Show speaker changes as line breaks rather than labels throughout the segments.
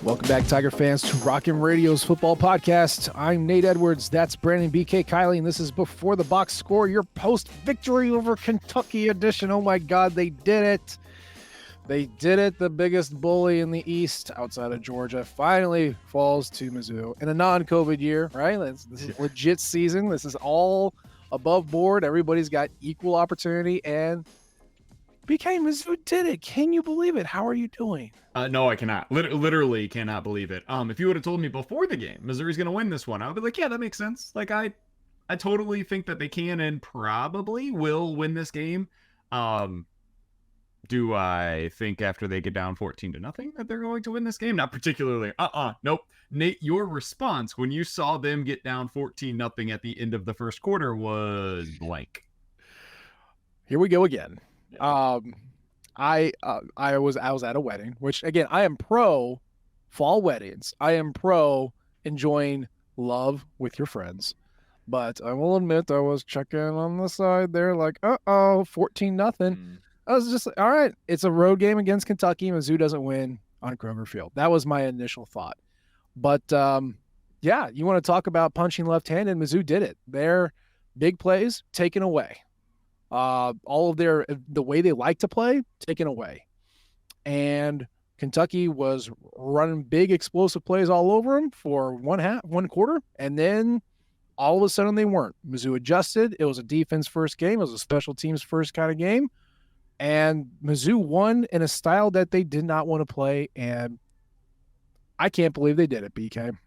Welcome back, Tiger fans, to Rockin' Radio's football podcast. I'm Nate Edwards. That's Brandon BK Kiley, and this is Before the Box Score, your post-victory over Kentucky edition. Oh my God, they did it. They did it. The biggest bully in the East outside of Georgia finally falls to Mizzou in a non-COVID year, right? This is a legit season. This is all above board. Everybody's got equal opportunity, and BK, Mizzou did it. Can you believe it? How are you doing?
No, I cannot. Literally cannot believe it. If you would have told me before the game, Missouri's going to win this one, I would be like, yeah, that makes sense. Like, I totally think that they can and probably will win this game. Do I think after they get down 14-0 that they're going to win this game? Not particularly. Nope. Nate, your response when you saw them get down 14-0 at the end of the first quarter was blank.
Here we go again. I was at a wedding, which again, I am pro fall weddings. I am pro enjoying love with your friends, but I will admit I was checking on the side there like, 14-0. I was just like, all right, it's a road game against Kentucky. Mizzou doesn't win on Kroger Field. That was my initial thought. But yeah, you want to talk about punching left-handed? Mizzou did it. Their big plays taken away. All of the way they like to play taken away, and Kentucky was running big explosive plays all over them for one quarter, and then all of a sudden they weren't. Mizzou adjusted. It was a defense first game. It was a special teams first kind of game, and Mizzou won in a style that they did not want to play, and I can't believe they did it, BK.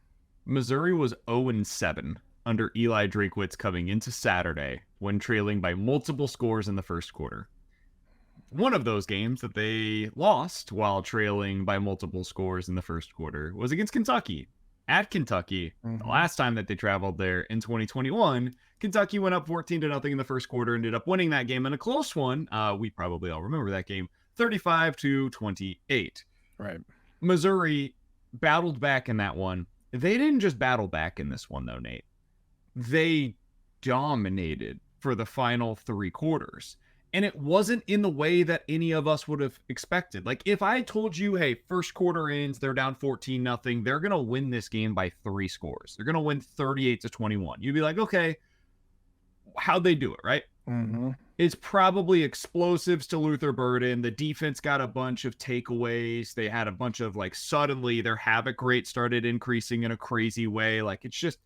Missouri was 0-7 under Eli Drakewitz coming into Saturday when trailing by multiple scores in the first quarter. One of those games that they lost while trailing by multiple scores in the first quarter was against Kentucky. At Kentucky, the last time that they traveled there in 2021, Kentucky went up 14-0 in the first quarter, ended up winning that game in a close one. We probably all remember that game, 35-28.
Right.
Missouri battled back in that one. They didn't just battle back in this one, though, Nate. They dominated for the final three quarters. And it wasn't in the way that any of us would have expected. Like, if I told you, hey, first quarter ends, they're down 14-0, they're going to win this game by 3 scores. They're going to win 38-21. You'd be like, okay, how'd they do it, right?
Mm-hmm.
It's probably explosives to Luther Burden. The defense got a bunch of takeaways. They had a bunch of, like, suddenly their havoc rate started increasing in a crazy way. Like, it's just,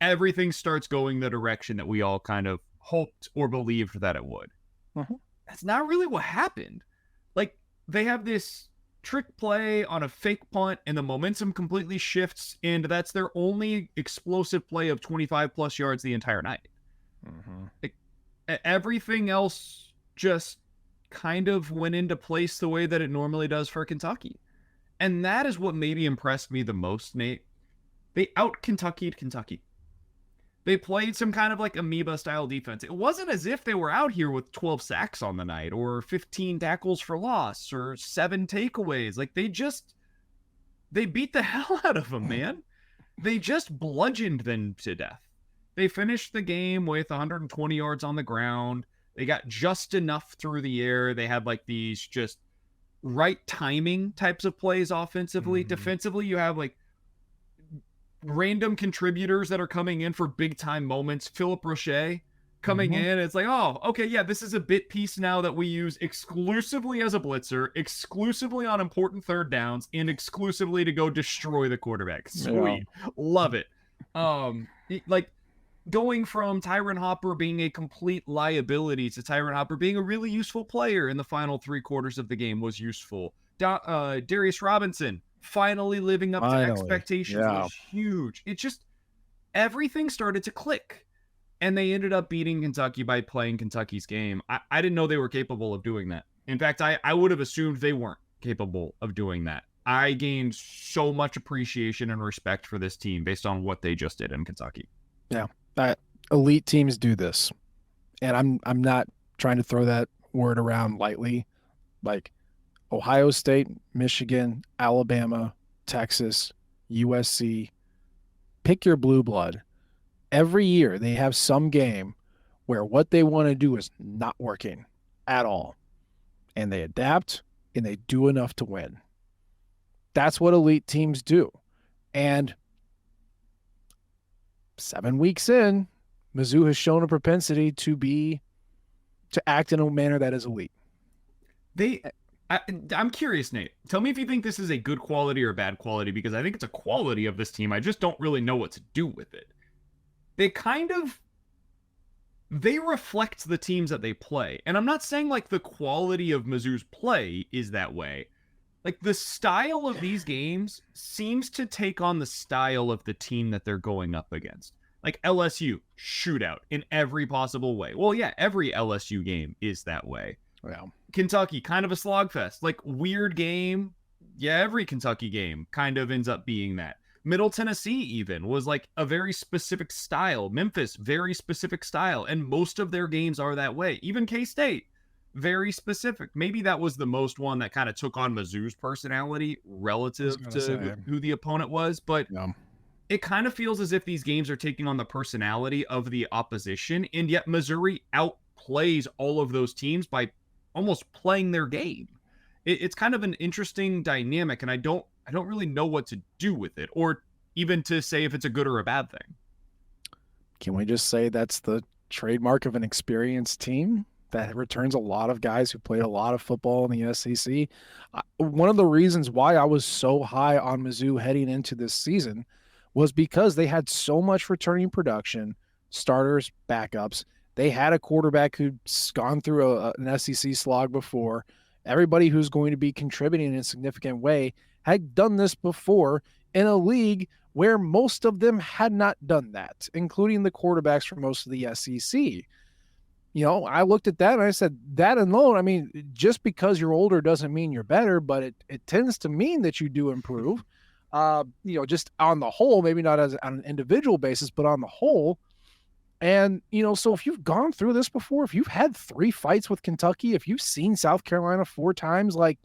everything starts going the direction that we all kind of hoped or believed that it would. That's not really what happened. Like, they have this trick play on a fake punt and the momentum completely shifts, and that's their only explosive play of 25 plus yards the entire night. Like, everything else just kind of went into place the way that it normally does for Kentucky. And that is what maybe impressed me the most, Nate. They out-Kentucky'd Kentucky. They played some kind of like amoeba-style defense. It wasn't as if they were out here with 12 sacks on the night or 15 tackles for loss or 7 takeaways. Like, they beat the hell out of them, man. They just bludgeoned them to death. They finished the game with 120 yards on the ground. They got just enough through the air. They had like these just right timing types of plays offensively. Defensively, you have like random contributors that are coming in for big time moments. Philip Roche coming in. It's like, oh, okay, yeah, this is a bit piece now that we use exclusively as a blitzer, exclusively on important third downs, and exclusively to go destroy the quarterback. Sweet. Yeah. Love it. Like, going from Tyron Hopper being a complete liability to Tyron Hopper being a really useful player in the final 3 quarters of the game was useful. Darius Robinson finally living up to expectations was huge. It just, everything started to click, and they ended up beating Kentucky by playing Kentucky's game. I didn't know they were capable of doing that. In fact, I would have assumed they weren't capable of doing that. I gained so much appreciation and respect for this team based on what they just did in Kentucky.
Yeah, elite teams do this, and I'm not trying to throw that word around lightly. Like, Ohio State, Michigan, Alabama, Texas, USC, pick your blue blood. Every year they have some game where what they want to do is not working at all. And they adapt and they do enough to win. That's what elite teams do. And 7 weeks in, Mizzou has shown a propensity to act in a manner that is elite.
I'm curious, Nate. Tell me if you think this is a good quality or a bad quality, because I think it's a quality of this team. I just don't really know what to do with it. They reflect the teams that they play. And I'm not saying like the quality of Mizzou's play is that way. Like the style of these games seems to take on the style of the team that they're going up against. Like LSU, shootout in every possible way. Well, yeah, every LSU game is that way.
Yeah.
Kentucky, kind of a slogfest. Like weird game. Yeah, every Kentucky game kind of ends up being that. Middle Tennessee even was like a very specific style. Memphis, very specific style. And most of their games are that way. Even K-State, very specific. Maybe that was the most one that kind of took on Mizzou's personality relative to who the opponent was. But it kind of feels as if these games are taking on the personality of the opposition. And yet Missouri outplays all of those teams by almost playing their game. It's kind of an interesting dynamic. And I don't really know what to do with it, or even to say if it's a good or a bad thing.
Can we just say that's the trademark of an experienced team that returns a lot of guys who played a lot of football in the SEC? One of the reasons why I was so high on Mizzou heading into this season was because they had so much returning production, starters, backups. They had a quarterback who'd gone through an SEC slog before. Everybody who's going to be contributing in a significant way had done this before in a league where most of them had not done that, including the quarterbacks for most of the SEC. I looked at that and I said, that alone, I mean, just because you're older doesn't mean you're better, but it tends to mean that you do improve. Just on the whole, maybe not on an individual basis, but on the whole. And, so if you've gone through this before, if you've had 3 fights with Kentucky, if you've seen South Carolina 4 times, I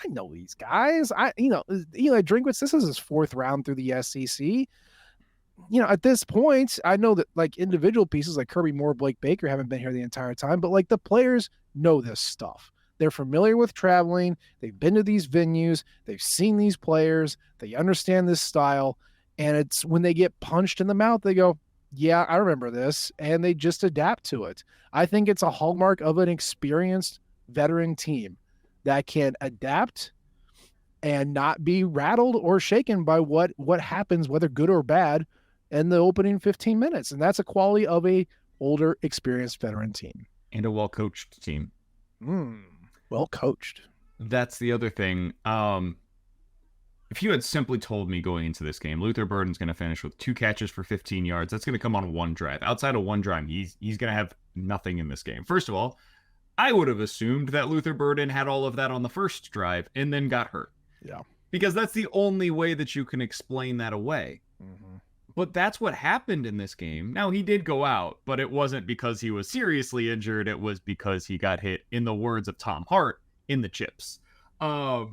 know these guys. Eli Drinkwitz, this is his 4th round through the SEC. At this point, I know that like individual pieces like Kirby Moore, Blake Baker haven't been here the entire time, but like the players know this stuff. They're familiar with traveling. They've been to these venues. They've seen these players. They understand this style. And it's when they get punched in the mouth, they go, yeah, I remember this. And they just adapt to it. I think it's a hallmark of an experienced veteran team that can adapt and not be rattled or shaken by what happens, whether good or bad, in the opening 15 minutes. And that's a quality of a older, experienced veteran team.
And a well-coached team.
Well coached.
That's the other thing. If you had simply told me going into this game, Luther Burden's going to finish with 2 catches for 15 yards, that's going to come on 1 drive. Outside of 1 drive, he's going to have nothing in this game. First of all, I would have assumed that Luther Burden had all of that on the first drive and then got hurt.
Yeah.
Because that's the only way that you can explain that away.
Mm-hmm.
But that's what happened in this game. Now, he did go out, but it wasn't because he was seriously injured. It was because he got hit, in the words of Tom Hart, in the chips. They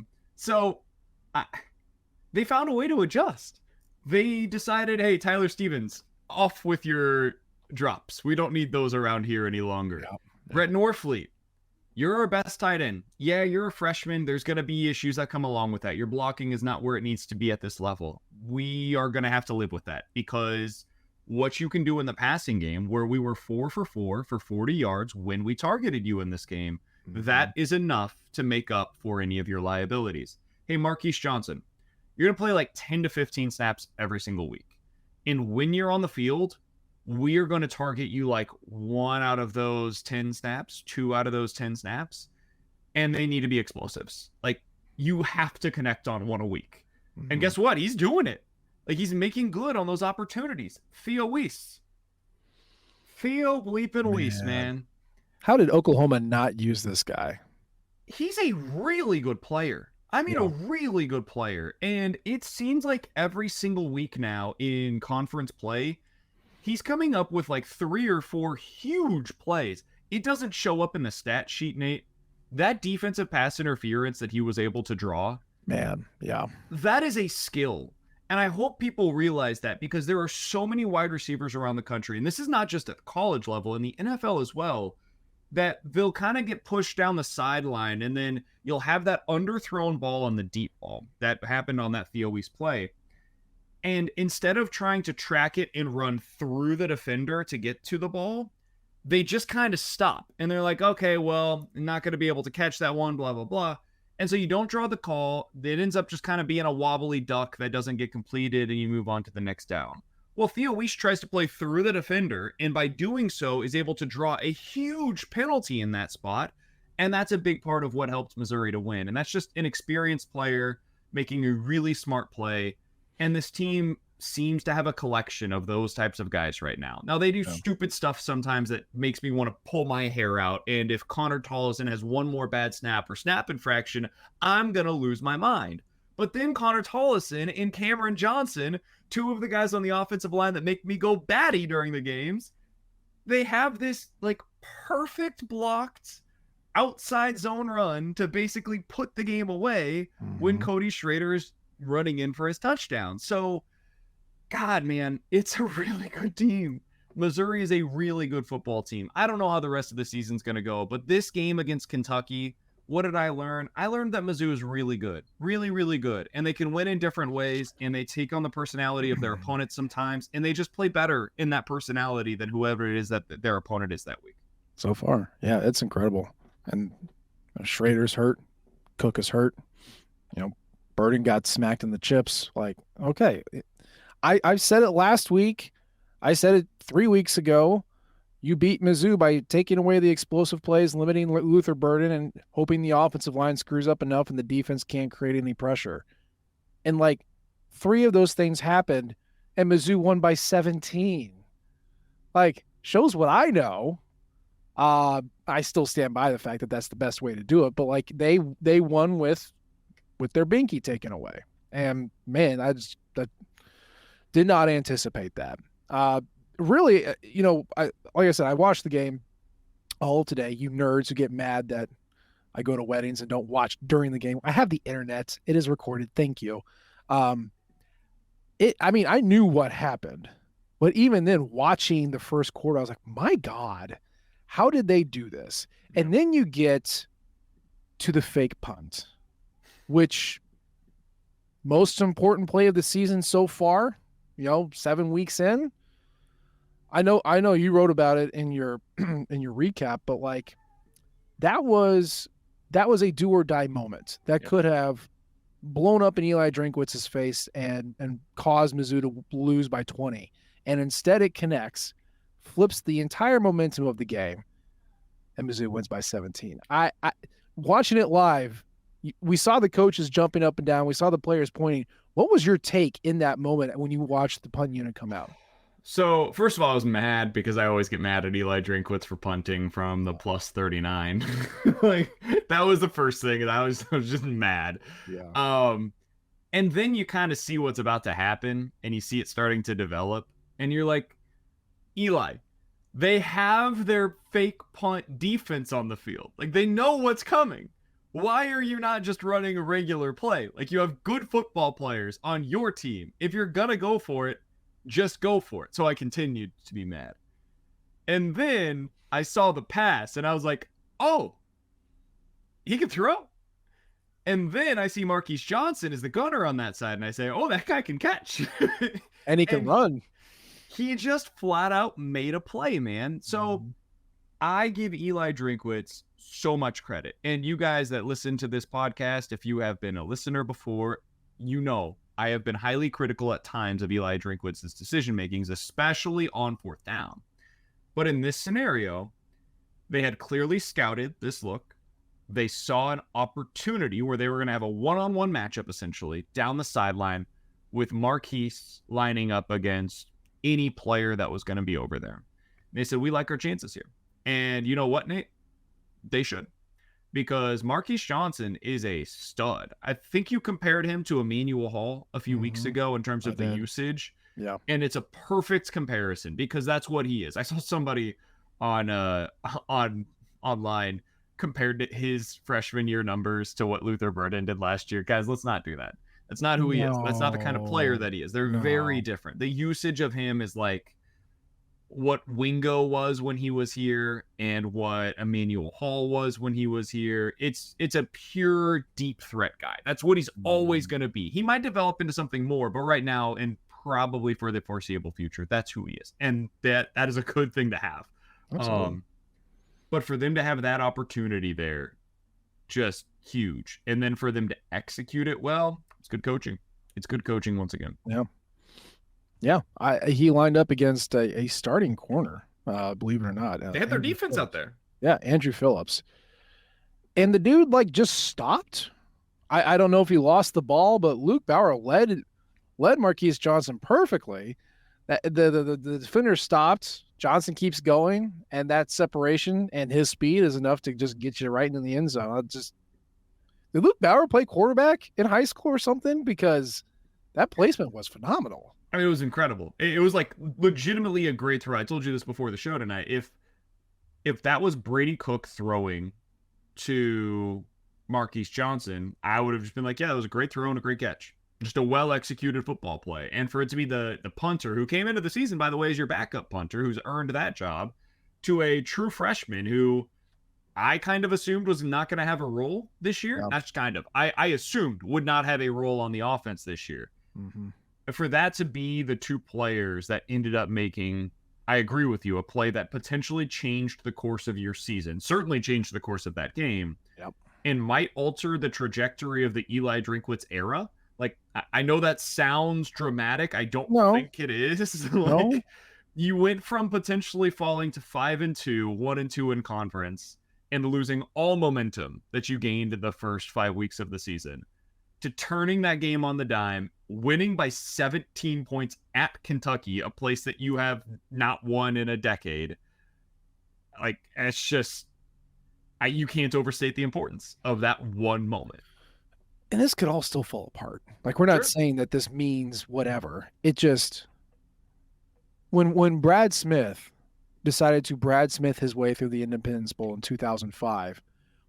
found a way to adjust. They decided, hey, Tyler Stevens, off with your drops. We don't need those around here any longer. Yeah. Brett Norfleet, you're our best tight end. Yeah, you're a freshman. There's going to be issues that come along with that. Your blocking is not where it needs to be at this level. We are going to have to live with that, because what you can do in the passing game, where we were 4 for 4 for 40 yards when we targeted you in this game, that is enough to make up for any of your liabilities. Hey, Marquise Johnson, you're going to play like 10 to 15 snaps every single week. And when you're on the field, we are going to target you like 1 out of those 10 snaps, 2 out of those 10 snaps, and they need to be explosives. Like, you have to connect on 1 a week. Mm-hmm. And guess what? He's doing it. Like, he's making good on those opportunities. Theo Weiss, man.
How did Oklahoma not use this guy?
He's a really good player. I mean, a really good player. And it seems like every single week now in conference play, he's coming up with like 3 or 4 huge plays. It doesn't show up in the stat sheet, Nate. That defensive pass interference that he was able to draw,
man, yeah,
that is a skill. And I hope people realize that, because there are so many wide receivers around the country, and this is not just at the college level, in the NFL as well, that they'll kind of get pushed down the sideline, and then you'll have that underthrown ball on the deep ball that happened on that Theo Weiss play. And instead of trying to track it and run through the defender to get to the ball, they just kind of stop. And they're like, okay, well, I'm not going to be able to catch that one, blah, blah, blah. And so you don't draw the call. It ends up just kind of being a wobbly duck that doesn't get completed, and you move on to the next down. Well, Theo Weiss tries to play through the defender, and by doing so is able to draw a huge penalty in that spot. And that's a big part of what helped Missouri to win. And that's just an experienced player making a really smart play. And this team seems to have a collection of those types of guys right now. Now, they do stupid stuff sometimes that makes me want to pull my hair out. And if Connor Tollison has one more bad snap or snap infraction, I'm going to lose my mind. But then Connor Tollison and Cameron Johnson, two of the guys on the offensive line that make me go batty during the games, they have this like perfect blocked outside zone run to basically put the game away when Cody Schrader is running in for his touchdown. So, God, man, it's a really good team. Missouri is a really good football team. I don't know how the rest of the season's going to go, but this game against Kentucky, what did I learn? I learned that Mizzou is really good, really, really good, and they can win in different ways, and they take on the personality of their opponents sometimes, and they just play better in that personality than whoever it is that their opponent is that week. So
far, yeah, it's incredible. And Schrader's hurt, Cook is hurt, Burden got smacked in the chips. Like, okay, I said it last week. I said it 3 weeks ago. You beat Mizzou by taking away the explosive plays, limiting Luther Burden, and hoping the offensive line screws up enough and the defense can't create any pressure. And like 3 of those things happened, and Mizzou won by 17. Like, shows what I know. I still stand by the fact that that's the best way to do it. But like they won with their binky taken away. And man, I did not anticipate that. Really, like I said, I watched the game all today. You nerds who get mad that I go to weddings and don't watch during the game. I have the internet. It is recorded. Thank you. I knew what happened, but even then watching the first quarter, I was like, my God, how did they do this? And then you get to the fake punt, which most important play of the season so far, 7 weeks in. I know you wrote about it in your in your recap, but like that was a do or die moment that could have blown up in Eli Drinkwitz's face and caused Mizzou to lose by 20. And instead it connects, flips the entire momentum of the game, and Mizzou wins by 17. I watching it live, we saw the coaches jumping up and down. We saw the players pointing. What was your take in that moment when you watched the punt unit come out?
So, first of all, I was mad because I always get mad at Eli Drinkwitz for punting from the plus 39. Like, that was the first thing, and I was just mad.
Yeah.
And then you kind of see what's about to happen, and you see it starting to develop, and you're like, Eli, they have their fake punt defense on the field. Like, they know what's coming. Why are you not just running a regular play? Like, you have good football players on your team. If you're gonna go for it, just go for it. So I continued to be mad. And then I saw the pass, and I was like, oh, he can throw. And then I see Marquise Johnson is the gunner on that side, and I say, oh, that guy can catch.
And he can run.
He just flat out made a play, man. So I give Eli Drinkwitz so much credit. And you guys that listen to this podcast, if you have been a listener before, I have been highly critical at times of Eli Drinkwitz's decision makings, especially on 4th down. But in this scenario, they had clearly scouted this look. They saw an opportunity where they were going to have a one-on-one matchup, essentially, down the sideline with Marquise lining up against any player that was going to be over there. They said, we like our chances here. And you know what, Nate? They should. Because Marquise Johnson is a stud. I think you compared him to Emmanuel Hall a few weeks ago in terms of the usage.
Yeah.
And it's a perfect comparison because that's what he is. I saw somebody on online compared to his freshman year numbers to what Luther Burden did last year. Guys, let's not do that. That's not who he is. That's not the kind of player that he is. They're very different. The usage of him is like what Wingo was when he was here and what Emmanuel Hall was when he was here. It's a pure deep threat guy. That's what he's always going to be. He might develop into something more, but right now and probably for the foreseeable future, that's who he is. And that is a good thing to have. But for them to have that opportunity there, just huge. And then for them to execute it well, it's good coaching. It's good coaching once again.
Yeah. Yeah, he lined up against a starting corner, believe it or not.
They had their defense out there.
Yeah, Andrew Phillips. And the dude, like, just stopped. I don't know if he lost the ball, but Luke Bauer led Marquise Johnson perfectly. The defender stopped. Johnson keeps going, and that separation and his speed is enough to just get you right into the end zone. Did Luke Bauer play quarterback in high school or something? Because that placement was phenomenal.
I mean, it was incredible. It was like legitimately a great throw. I told you this before the show tonight. If that was Brady Cook throwing to Marquise Johnson, I would have just been like, yeah, that was a great throw and a great catch. Just a well-executed football play. And for it to be the punter who came into the season, by the way, as your backup punter, who's earned that job, to a true freshman who I kind of assumed was not going to have a role this year. Yeah. Not just kind of. I assumed would not have a role on the offense this year.
Mm-hmm.
For that to be the two players that ended up making, I agree with you, a play that potentially changed the course of your season, certainly changed the course of that game, and might alter the trajectory of the Eli Drinkwitz era. Like, I know that sounds dramatic. I don't think it is. Like, you went from potentially falling to 5-2, 1-2 in conference, and losing all momentum that you gained in the first 5 weeks of the season, to turning that game on the dime, winning by 17 points at Kentucky, a place that you have not won in a decade. Like, it's just, you can't overstate the importance of that one moment.
And this could all still fall apart. Like, we're not saying that this means whatever. It just, when Brad Smith decided to Brad Smith his way through the Independence Bowl in 2005,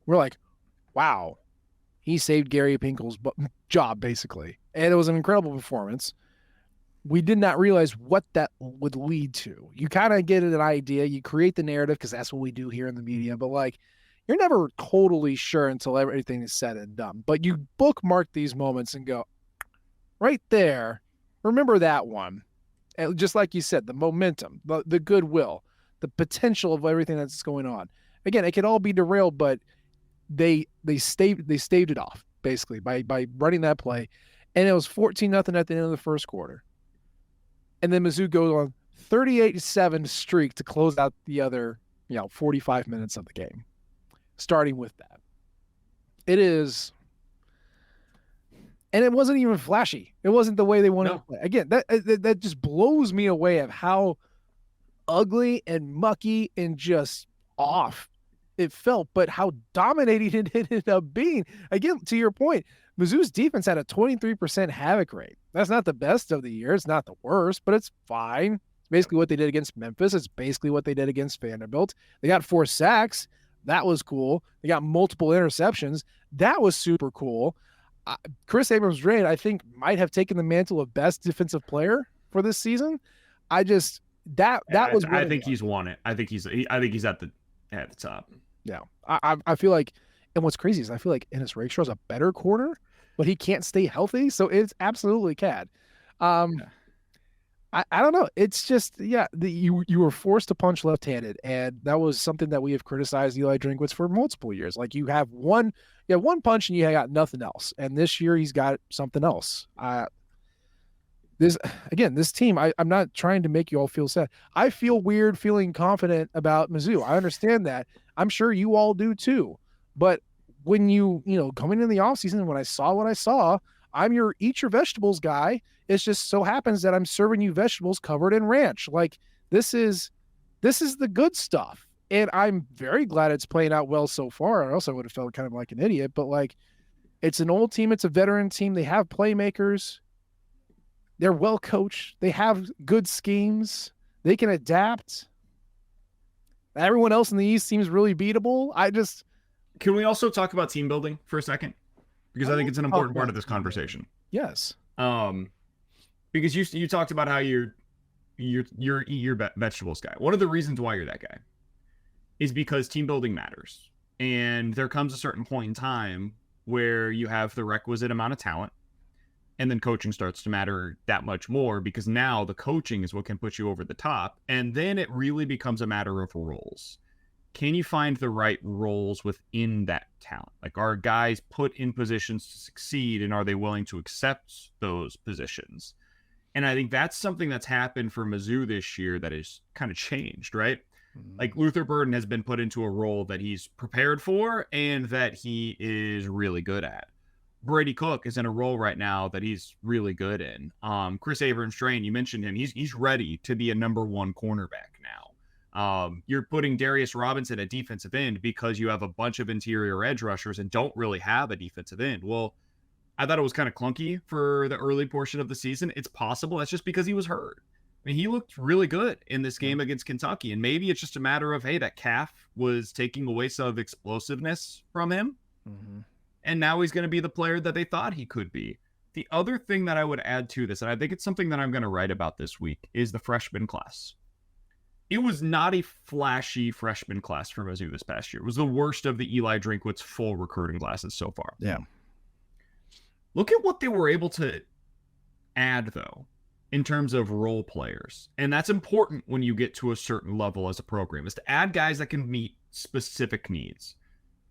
we're like, wow. He saved Gary Pinkel's job, basically. And it was an incredible performance. We did not realize what that would lead to. You kind of get an idea. You create the narrative because that's what we do here in the media. But, like, you're never totally sure until everything is said and done. But you bookmark these moments and go, right there, remember that one. And just like you said, the momentum, the goodwill, the potential of everything that's going on. Again, it could all be derailed, but they staved it off basically by running that play, and it was 14-0 at the end of the first quarter, and then Mizzou goes on 38-7 streak to close out the other 45 minutes of the game. Starting with that, it is, and it wasn't even flashy. It wasn't the way they wanted to play. Again, that just blows me away of how ugly and mucky and just off it felt, but how dominating it ended up being. Again, to your point, Mizzou's defense had a 23% havoc rate. That's not the best of the year. It's not the worst, but it's fine. It's basically what they did against Memphis. It's basically what they did against Vanderbilt. They got 4 sacks. That was cool. They got multiple interceptions. That was super cool. Chris Abrams-Drain, I think, might have taken the mantle of best defensive player for this season. I think
he's won it. I think he's at the top.
Yeah, I feel like, and what's crazy is I feel like Ennis Rakestraw is a better corner, but he can't stay healthy, so it's absolutely CAD. I don't know. It's just you were forced to punch left-handed, and that was something that we have criticized Eli Drinkwitz for multiple years. Like, you have one punch and you got nothing else, and this year he's got something else. This team, I'm not trying to make you all feel sad. I feel weird feeling confident about Mizzou. I understand that. I'm sure you all do too. But when coming in the offseason, when I saw what I saw, I'm your eat your vegetables guy. It just so happens that I'm serving you vegetables covered in ranch. Like, this is the good stuff. And I'm very glad it's playing out well so far. I also would have felt kind of like an idiot, but, like, it's an old team. It's a veteran team. They have playmakers. They're well coached. They have good schemes. They can adapt. Everyone else in the East seems really beatable.
Can we also talk about team building for a second? Because I think it's an important part of this conversation.
Yes.
Because you talked about how you're you're eat your vegetables guy. One of the reasons why you're that guy is because team building matters. And there comes a certain point in time where you have the requisite amount of talent, and then coaching starts to matter that much more, because now the coaching is what can put you over the top. And then it really becomes a matter of roles. Can you find the right roles within that talent? Like, are guys put in positions to succeed, and are they willing to accept those positions? And I think that's something that's happened for Mizzou this year that has kind of changed, right? Like, Luther Burden has been put into a role that he's prepared for and that he is really good at. Brady Cook is in a role right now that he's really good in. Chris Abrams-Drain, you mentioned him. He's ready to be a number one cornerback now. You're putting Darius Robinson at defensive end because you have a bunch of interior edge rushers and don't really have a defensive end. Well, I thought it was kind of clunky for the early portion of the season. It's possible that's just because he was hurt. I mean, he looked really good in this game against Kentucky, and maybe it's just a matter of, hey, that calf was taking away some of explosiveness from him, and now he's going to be the player that they thought he could be. The other thing that I would add to this, and I think it's something that I'm going to write about this week, is the freshman class. It was not a flashy freshman class for Mizzou this past year. It was the worst of the Eli Drinkwitz full recruiting classes so far.
Yeah.
Look at what they were able to add, though, in terms of role players. And that's important when you get to a certain level as a program, is to add guys that can meet specific needs.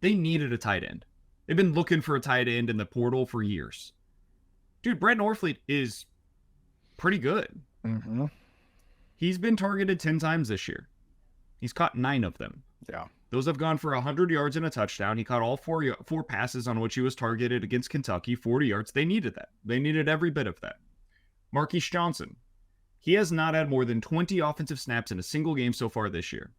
They needed a tight end. They've been looking for a tight end in the portal for years. Dude, Brett Norfleet is pretty good. He's been targeted 10 times this year. He's caught 9 of them.
Yeah.
Those have gone for 100 yards and a touchdown. He caught all four passes on which he was targeted against Kentucky, 40 yards. They needed that. They needed every bit of that. Marquise Johnson, he has not had more than 20 offensive snaps in a single game so far this year.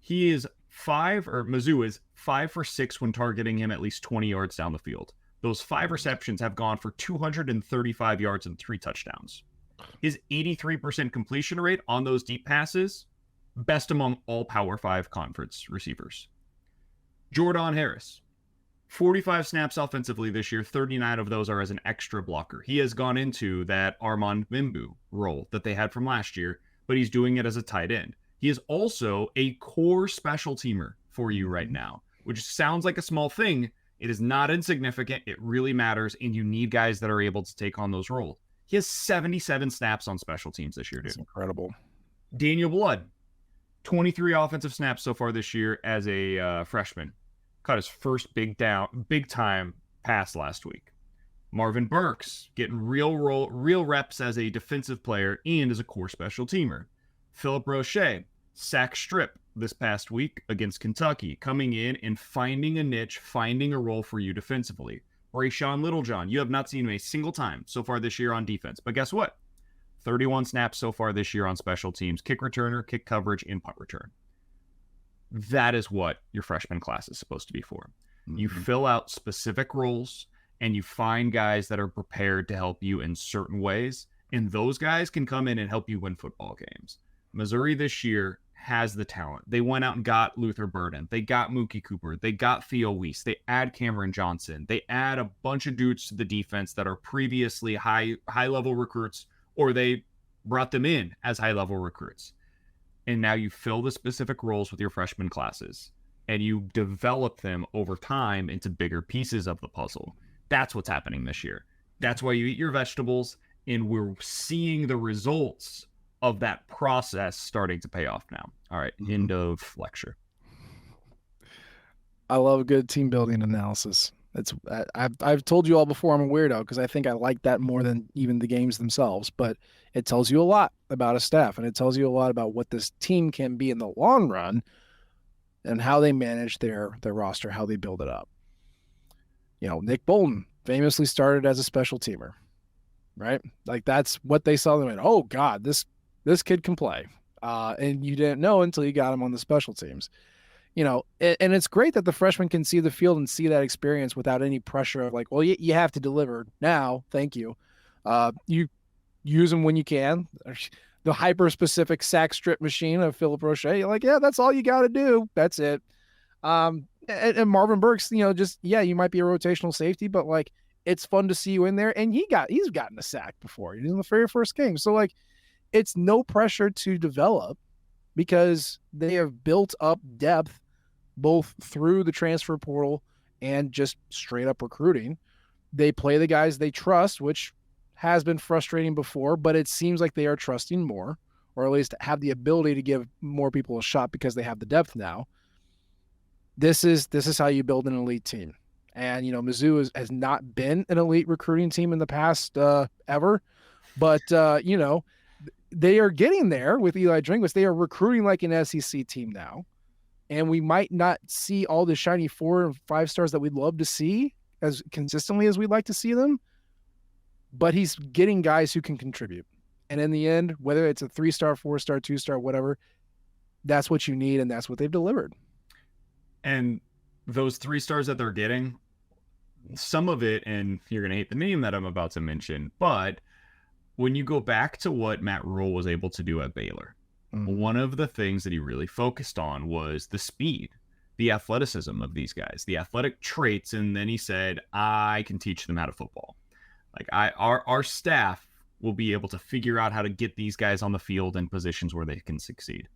He is Mizzou is 5 for 6 when targeting him at least 20 yards down the field. Those 5 receptions have gone for 235 yards and 3 touchdowns. His 83% completion rate on those deep passes, best among all Power 5 conference receivers. Jordan Harris, 45 snaps offensively this year, 39 of those are as an extra blocker. He has gone into that Armand Mimbu role that they had from last year, but he's doing it as a tight end. He is also a core special teamer for you right now, which sounds like a small thing. It is not insignificant. It really matters, and you need guys that are able to take on those roles. He has 77 snaps on special teams this year, dude.
That's incredible.
Daniel Blood, 23 offensive snaps so far this year as a freshman. Caught his first big time pass last week. Marvin Burks getting real reps as a defensive player and as a core special teamer. Philip Roche, sack strip this past week against Kentucky, coming in and finding a niche, finding a role for you defensively. Rayshawn Littlejohn, you have not seen him a single time so far this year on defense, but guess what? 31 snaps so far this year on special teams, kick returner, kick coverage, and punt return. That is what your freshman class is supposed to be for. You fill out specific roles, and you find guys that are prepared to help you in certain ways, and those guys can come in and help you win football games. Missouri this year has the talent. They went out and got Luther Burden. They got Mookie Cooper. They got Theo Weiss. They add Cameron Johnson. They add a bunch of dudes to the defense that are previously high-level recruits, or they brought them in as high-level recruits. And now you fill the specific roles with your freshman classes, and you develop them over time into bigger pieces of the puzzle. That's what's happening this year. That's why you eat your vegetables, and we're seeing the results of that process starting to pay off now. All right, end of lecture.
I love a good team building analysis. I've told you all before I'm a weirdo because I think I like that more than even the games themselves, but it tells you a lot about a staff, and it tells you a lot about what this team can be in the long run and how they manage their roster, how they build it up. You know, Nick Bolton famously started as a special teamer, right? Like, that's what they saw. They went, oh God, this kid can play. And you didn't know until you got him on the special teams. You know, and it's great that the freshmen can see the field and see that experience without any pressure of like, well, you have to deliver now. Thank you. You use them when you can. The hyper-specific sack strip machine of Philip Roche, you're like, yeah, that's all you got to do. That's it. And Marvin Burks, you know, just, yeah, you might be a rotational safety, but like, it's fun to see you in there. And he's gotten a sack before. He's in the very first game. So like, it's no pressure to develop because they have built up depth both through the transfer portal and just straight up recruiting. They play the guys they trust, which has been frustrating before, but it seems like they are trusting more, or at least have the ability to give more people a shot because they have the depth now. This is how you build an elite team. And Mizzou has not been an elite recruiting team in the past ever, but they are getting there with Eli Drinkwitz. They are recruiting like an SEC team now, and we might not see all the shiny 4 and 5 stars that we'd love to see as consistently as we'd like to see them, but he's getting guys who can contribute. And in the end, whether it's a 3-star, 4-star, 2-star, whatever, that's what you need, and that's what they've delivered.
And those 3 stars that they're getting, some of it, and you're going to hate the name that I'm about to mention, but when you go back to what Matt Rule was able to do at Baylor, one of the things that he really focused on was the speed, the athleticism of these guys, the athletic traits. And then he said, I can teach them how to football. Like our staff will be able to figure out how to get these guys on the field in positions where they can succeed.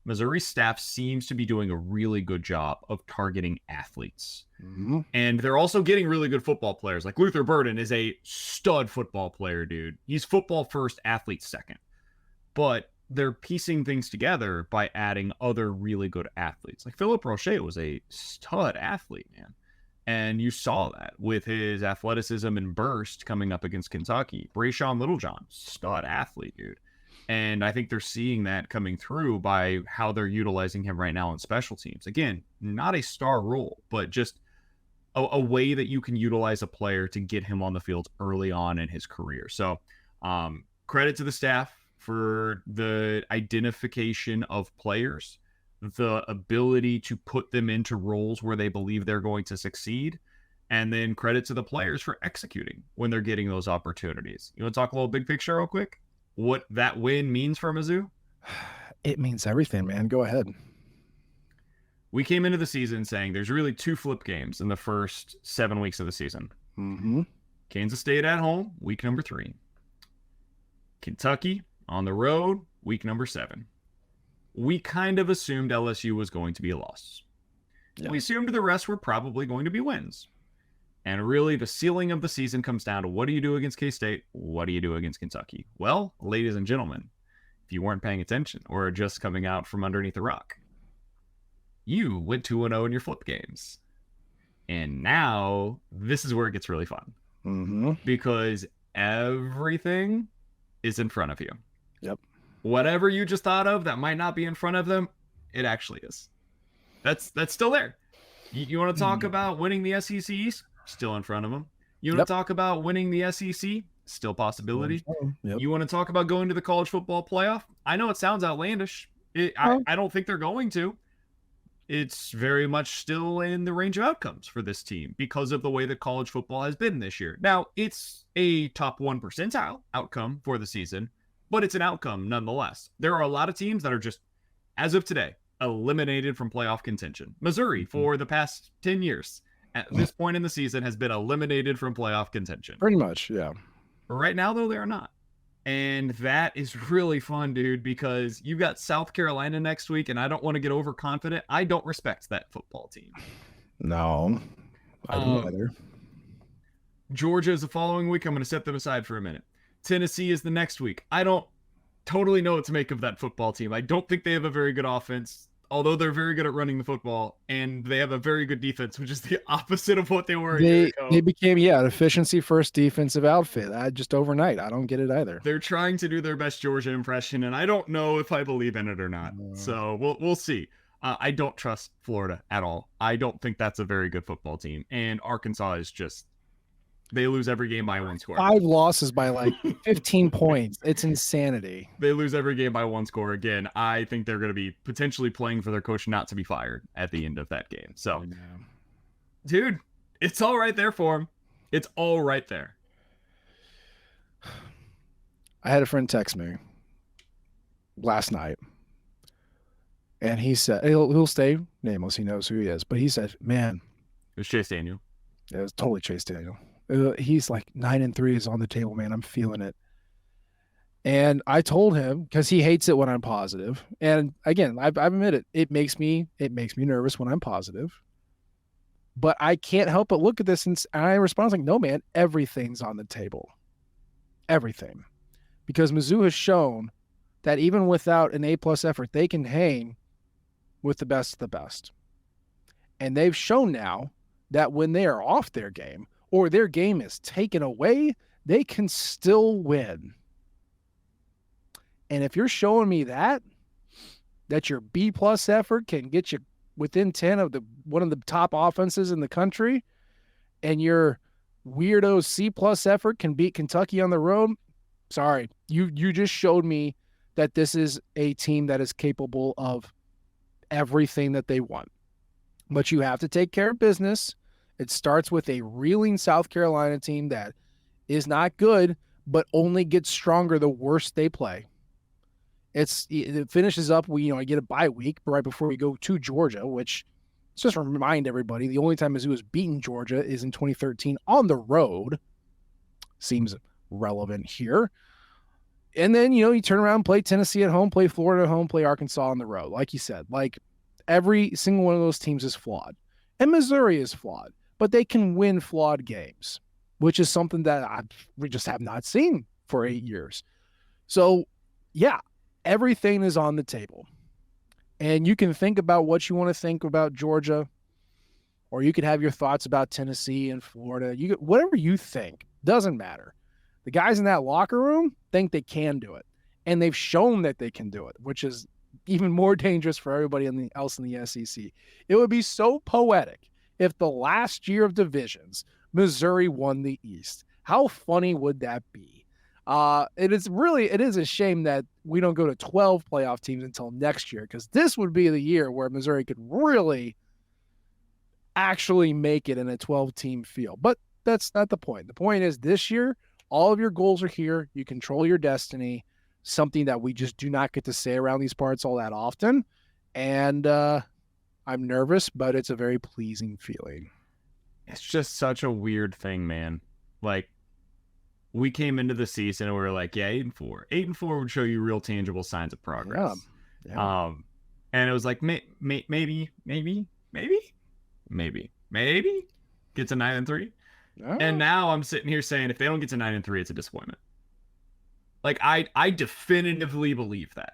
Missouri staff seems to be doing a really good job of targeting athletes. Mm-hmm. And they're also getting really good football players. Like Luther Burden is a stud football player, dude. He's football first, athlete second. But they're piecing things together by adding other really good athletes. Like Philip Roche was a stud athlete, man. And you saw that with his athleticism and burst coming up against Kentucky. Brayshawn Littlejohn, stud athlete, dude. And I think they're seeing that coming through by how they're utilizing him right now in special teams. Again, not a star role, but just a way that you can utilize a player to get him on the field early on in his career. So credit to the staff for the identification of players, the ability to put them into roles where they believe they're going to succeed, and then credit to the players for executing when they're getting those opportunities. You want to talk a little big picture real quick? What that win means for Mizzou?
It means everything, man. Go ahead.
We came into the season saying there's really 2 flip games in the first 7 weeks of the season.
Mm-hmm.
Kansas State at home, week number 3. Kentucky on the road, week number 7. We kind of assumed LSU was going to be a loss. Yeah. We assumed the rest were probably going to be wins. And really, the ceiling of the season comes down to what do you do against K-State? What do you do against Kentucky? Well, ladies and gentlemen, if you weren't paying attention or just coming out from underneath a rock, you went 2-0 in your flip games. And now, this is where it gets really fun.
Mm-hmm.
Because everything is in front of you.
Yep.
Whatever you just thought of that might not be in front of them, it actually is. That's still there. You want to talk about winning the SEC East? Still in front of them. You want to talk about winning the SEC? Still possibility. Yep. You want to talk about going to the college football playoff? I know it sounds outlandish. I don't think they're going to. It's very much still in the range of outcomes for this team because of the way that college football has been this year. Now, it's a top 1 percentile outcome for the season, but it's an outcome nonetheless. There are a lot of teams that are just, as of today, eliminated from playoff contention. Missouri, for the past 10 years, at this point in the season, has been eliminated from playoff contention.
Pretty much, yeah.
Right now, though, they are not. And that is really fun, dude, because you've got South Carolina next week, and I don't want to get overconfident. I don't respect that football team.
No, I don't either.
Georgia is the following week. I'm going to set them aside for a minute. Tennessee is the next week. I don't totally know what to make of that football team. I don't think they have a very good offense, although they're very good at running the football, and they have a very good defense, which is the opposite of what they were a year ago.
They became, an efficiency first defensive outfit. Just overnight. I don't get it either.
They're trying to do their best Georgia impression, and I don't know if I believe in it or not. So we'll see. I don't trust Florida at all. I don't think that's a very good football team. And Arkansas is just, they lose every game by 1 score.
5 losses by like 15 points. It's insanity.
They lose every game by 1 score. Again, I think they're going to be potentially playing for their coach not to be fired at the end of that game. So, dude, it's all right there for him. It's all right there.
I had a friend text me last night, and he said, he'll stay nameless. He knows who he is. But he said, man.
It was Chase Daniel.
It was totally Chase Daniel. He's like 9-3 is on the table, man. I'm feeling it. And I told him, because he hates it when I'm positive. And again, I've admitted it makes me nervous when I'm positive. But I can't help but look at this and I respond like, no, man, everything's on the table. Everything. Because Mizzou has shown that even without an A-plus effort, they can hang with the best of the best. And they've shown now that when they are off their game or their game is taken away, they can still win. And if you're showing me that your B-plus effort can get you within 10 of one of the top offenses in the country, and your weirdo C-plus effort can beat Kentucky on the road, sorry, you just showed me that this is a team that is capable of everything that they want. But you have to take care of business. It starts with a reeling South Carolina team that is not good, but only gets stronger the worse they play. It finishes up, I get a bye week right before we go to Georgia, which, let's just remind everybody, the only time Mizzou has beaten Georgia is in 2013 on the road. Seems relevant here. And then, you turn around, play Tennessee at home, play Florida at home, play Arkansas on the road. Like you said, like every single one of those teams is flawed. And Missouri is flawed, but they can win flawed games, which is something that we just have not seen for 8 years. So, yeah, everything is on the table. And you can think about what you want to think about Georgia, or you could have your thoughts about Tennessee and Florida. Whatever you think, doesn't matter. The guys in that locker room think they can do it, and they've shown that they can do it, which is even more dangerous for everybody else in the SEC. It would be so poetic if the last year of divisions, Missouri won the East. How funny would that be? It is a shame that we don't go to 12 playoff teams until next year, because this would be the year where Missouri could really actually make it in a 12-team field. But that's not the point. The point is this year, all of your goals are here. You control your destiny, something that we just do not get to say around these parts all that often. And I'm nervous, but it's a very pleasing feeling.
It's just such a weird thing, man. Like, we came into the season and we were like, yeah, 8-4. 8-4 would show you real tangible signs of progress.
Yeah.
And it was like, maybe get to 9-3. Oh. And now I'm sitting here saying, if they don't get to 9-3, it's a disappointment. Like, I definitively believe that.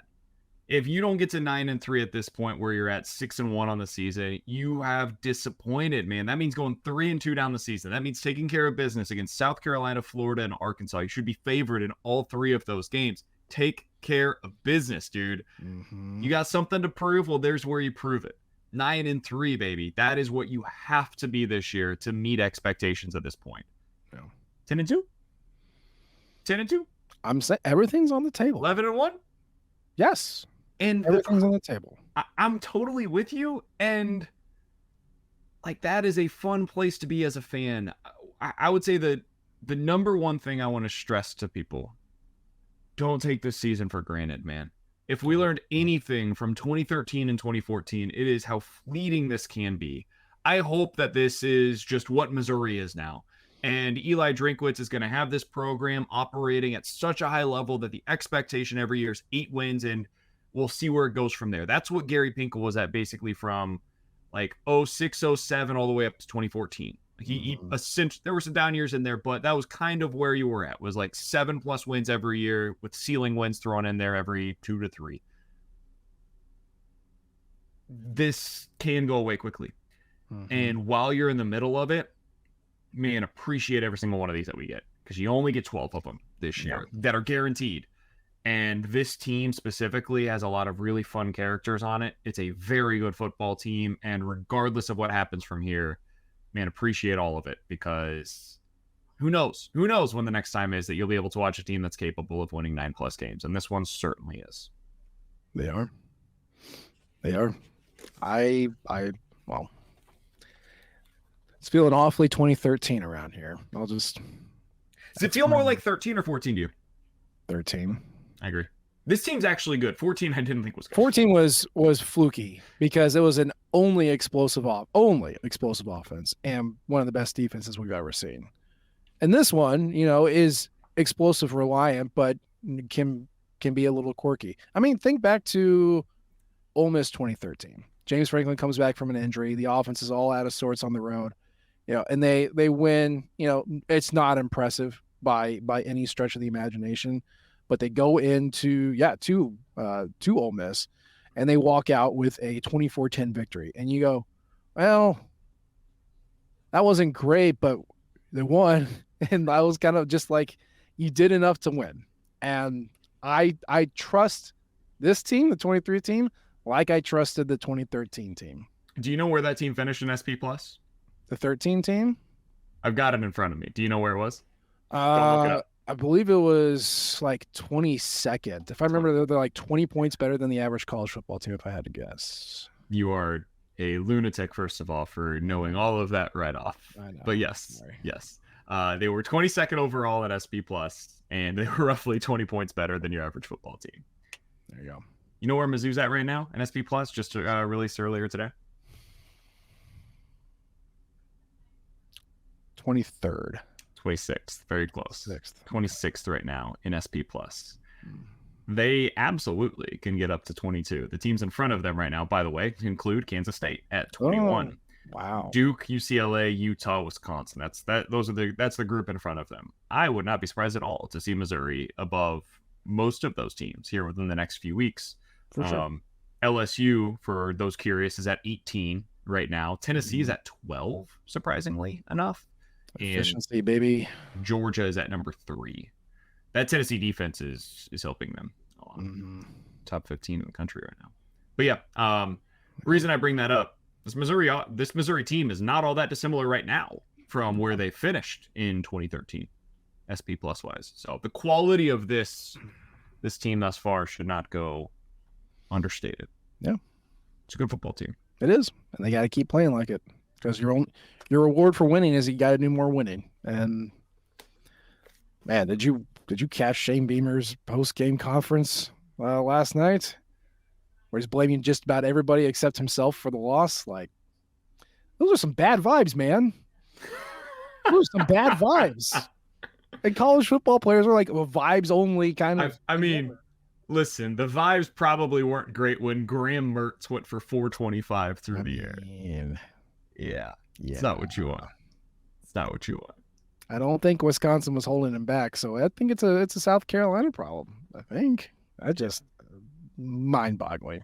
If you don't get to 9-3 at this point, where you're at 6-1 on the season, you have disappointed, man. That means going 3-2 down the season. That means taking care of business against South Carolina, Florida, and Arkansas. You should be favored in all three of those games. Take care of business, dude. Mm-hmm. You got something to prove? Well, there's where you prove it. 9-3, baby. That is what you have to be this year to meet expectations at this point.
Yeah.
10-2? 10-2?
I'm saying everything's on the table.
11-1?
Yes.
And
everything's on the table.
I'm totally with you. And like, that is a fun place to be as a fan. I would say that the number one thing I want to stress to people, don't take this season for granted, man. If we learned anything from 2013 and 2014, it is how fleeting this can be. I hope that this is just what Missouri is now. And Eli Drinkwitz is going to have this program operating at such a high level that the expectation every year is 8 wins, and we'll see where it goes from there. That's what Gary Pinkel was at basically from like 06, 07 all the way up to 2014. He there were some down years in there, but that was kind of where you were at, was like 7+ wins every year with ceiling wins thrown in there every 2 to 3. This can go away quickly. Mm-hmm. And while you're in the middle of it, man, appreciate every single one of these that we get, because you only get 12 of them this year that are guaranteed. And this team specifically has a lot of really fun characters on it. It's a very good football team. And regardless of what happens from here, man, appreciate all of it, because who knows? Who knows when the next time is that you'll be able to watch a team that's capable of winning 9+ games. And this one certainly is.
They are. Well, it's feeling awfully 2013 around here. Does
it feel more like 13 or 14 to you?
13.
I agree. This team's actually good. 14, I didn't think was good.
14 was fluky because it was an only explosive offense and one of the best defenses we've ever seen. And this one, is explosive reliant, but can be a little quirky. I mean, think back to Ole Miss 2013. James Franklin comes back from an injury. The offense is all out of sorts on the road, and they win. It's not impressive by any stretch of the imagination, but they go into to Ole Miss, and they walk out with a 24-10 victory. And you go, well, that wasn't great, but they won, and I was kind of just like, you did enough to win. And I trust this team, the 23 team, like I trusted the 2013 team.
Do you know where that team finished in SP Plus?
The 13 team?
I've got it in front of me. Do you know where it was? Don't look it up.
I believe it was like 22nd. If I remember, they're like 20 points better than the average college football team, if I had to guess.
You are a lunatic, first of all, for knowing all of that right off.
I know.
But yes. They were 22nd overall at SP Plus, and they were roughly 20 points better than your average football team.
There you go.
You know where Mizzou's at right now in SP Plus, just released earlier today?
23rd.
26th, very close. 26th right now in SP Plus. They absolutely can get up to 22. The teams in front of them right now, by the way, include Kansas State at 21.
Wow.
Duke, UCLA, Utah, Wisconsin. That's the group in front of them. I would not be surprised at all to see Missouri above most of those teams here within the next few weeks.
For sure.
LSU, for those curious, is at 18 right now. Tennessee is at 12, surprisingly enough.
Efficiency, baby.
Georgia is at number 3. That Tennessee defense is helping them a lot. Top 15 in the country right now. But yeah, reason I bring that up, this Missouri team is not all that dissimilar right now from where they finished in 2013, SP Plus wise. So the quality of this team thus far should not go understated.
Yeah,
it's a good football team.
It is, and they got to keep playing like it, because your reward for winning is you got to do more winning. And man, did you catch Shane Beamer's post-game conference last night, where he's blaming just about everybody except himself for the loss? Like, those are some bad vibes, man. Those are some bad vibes. And college football players are like a vibes only kind of.
I mean, listen, the vibes probably weren't great when Graham Mertz went for 425 through the air. Yeah. It's not what you want. It's not what you want.
I don't think Wisconsin was holding him back, so I think it's a South Carolina problem. I think I just mind-boggling.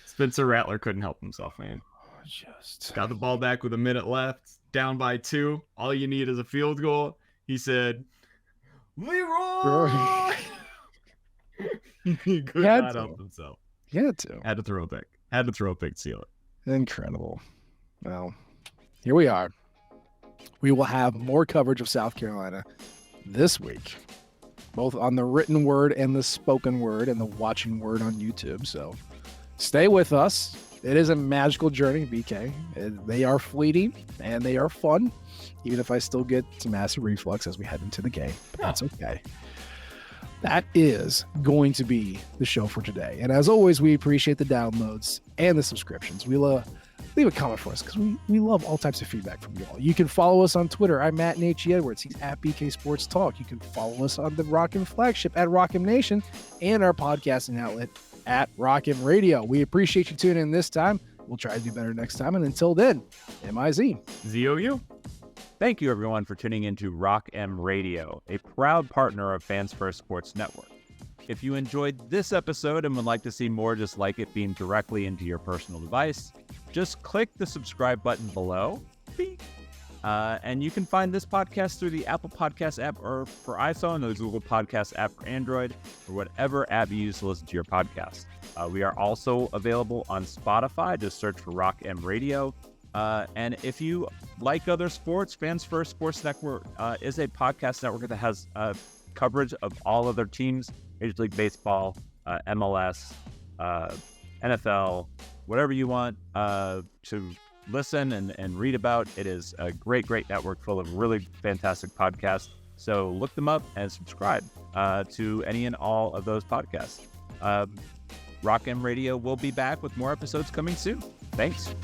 Spencer Rattler couldn't help himself, man.
Just
got the ball back with a minute left, down by 2. All you need is a field goal. He said, Leroy! He could not help himself.
He had to.
Had to throw a pick to seal it.
Incredible. Well, here we are. We will have more coverage of South Carolina this week, both on the written word and the spoken word and the watching word on YouTube. So stay with us. It is a magical journey, BK. They are fleeting and they are fun, even if I still get some acid reflux as we head into the game. But that's okay. That is going to be the show for today. And as always, we appreciate the downloads and the subscriptions. We'll leave a comment for us, because we love all types of feedback from you all. You can follow us on Twitter. I'm Matt H. Edwards. He's at BK Sports Talk. You can follow us on the Rockham flagship at Rockham Nation and our podcasting outlet at Rockham Radio. We appreciate you tuning in this time. We'll try to do better next time. And until then, MIZ.
ZOU.
Thank you, everyone, for tuning into Rock M Radio, a proud partner of Fans First Sports Network. If you enjoyed this episode and would like to see more just like it beamed directly into your personal device, just click the subscribe button below. And you can find this podcast through the Apple Podcast app or for iPhone, or the Google Podcast app for Android, or whatever app you use to listen to your podcast. We are also available on Spotify. Just search for Rock M Radio. And if you like other sports, Fans First Sports Network is a podcast network that has coverage of all other teams, Major League Baseball, MLS, NFL, whatever you want to listen and read about. It is a great network full of really fantastic podcasts. So look them up and subscribe to any and all of those podcasts. Rock M Radio will be back with more episodes coming soon. Thanks.